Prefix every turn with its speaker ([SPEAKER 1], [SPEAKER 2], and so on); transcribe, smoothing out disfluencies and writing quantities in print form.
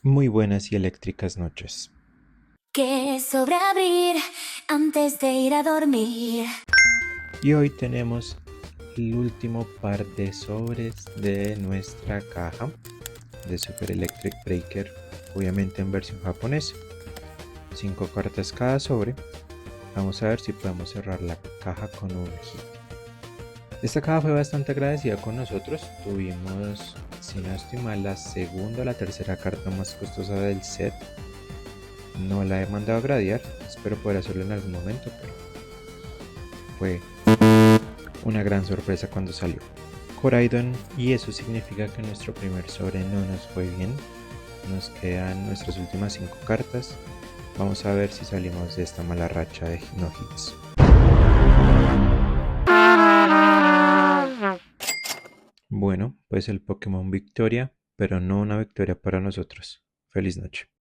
[SPEAKER 1] Muy buenas y eléctricas noches.
[SPEAKER 2] Que sobra abrir antes de ir a dormir.
[SPEAKER 1] Y hoy tenemos el último par de sobres de nuestra caja de Super Electric Breaker, obviamente en versión japonesa. 5 cartas cada sobre. Vamos a ver si podemos cerrar la caja con un hit. Esta caja fue bastante agradecida con nosotros. Tuvimos, si no estoy mal, la segunda o la tercera carta más costosa del set. No la he mandado a gradear, espero poder hacerlo en algún momento, pero fue una gran sorpresa cuando salió Koraidon, y eso significa que nuestro primer sobre no nos fue bien. Nos quedan nuestras últimas 5 cartas. Vamos a ver si salimos de esta mala racha de no hits. Bueno, pues el Pokémon victoria, pero no una victoria para nosotros. Feliz noche.